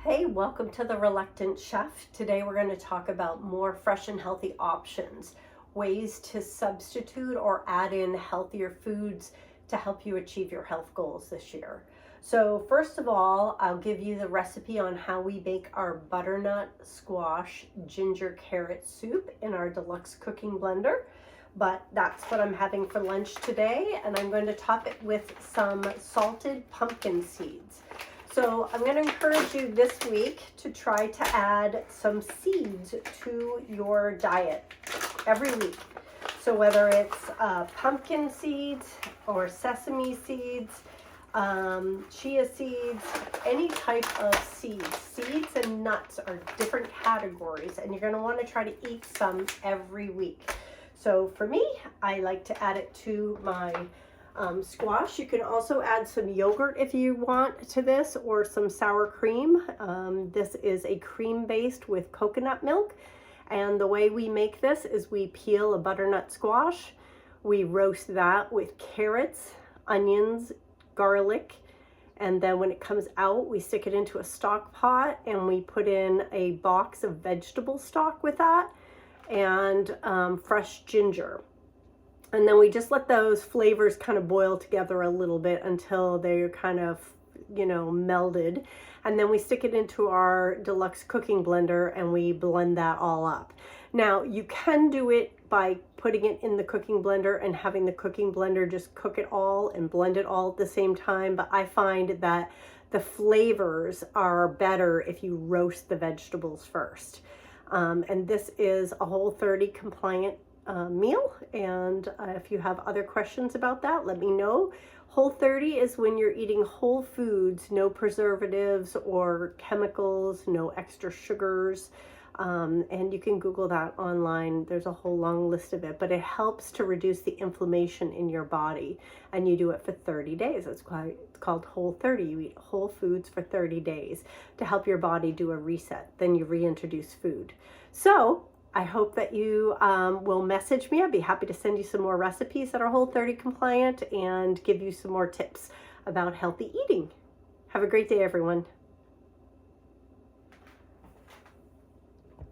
Hey, welcome to The Reluctant Chef. Today we're going to talk about more fresh and healthy options, ways to substitute or add in healthier foods to help you achieve your health goals this year. So first of all, I'll give you the recipe on how we make our butternut squash ginger carrot soup in our deluxe cooking blender. But that's what I'm having for lunch today, and I'm going to top it with some salted pumpkin seeds. So I'm going to encourage you this week to try to add some seeds to your diet every week. So whether it's pumpkin seeds or sesame seeds, chia seeds, any type of seeds. Seeds and nuts are different categories, and you're going to want to try to eat some every week. So for me, I like to add it to my squash. You can also add some yogurt if you want to this, or some sour cream. This is a cream based with coconut milk, and the way we make this is we peel a butternut squash, we roast that with carrots, onions, garlic, and then when it comes out we stick it into a stock pot and we put in a box of vegetable stock with that and fresh ginger. And then we just let those flavors kind of boil together a little bit until they're kind of, melded. And then we stick it into our deluxe cooking blender and we blend that all up. Now, you can do it by putting it in the cooking blender and having the cooking blender just cook it all and blend it all at the same time. But I find that the flavors are better if you roast the vegetables first. And this is a Whole30 compliant meal, and if you have other questions about that, let me know. Whole30 is when you're eating whole foods, no preservatives or chemicals, no extra sugars, and you can Google that online. There's a whole long list of it, but it helps to reduce the inflammation in your body, and you do it for 30 days. It's called Whole30. You eat whole foods for 30 days to help your body do a reset. Then you reintroduce food. So I hope that you will message me. I'd be happy to send you some more recipes that are Whole30 compliant and give you some more tips about healthy eating. Have a great day, everyone.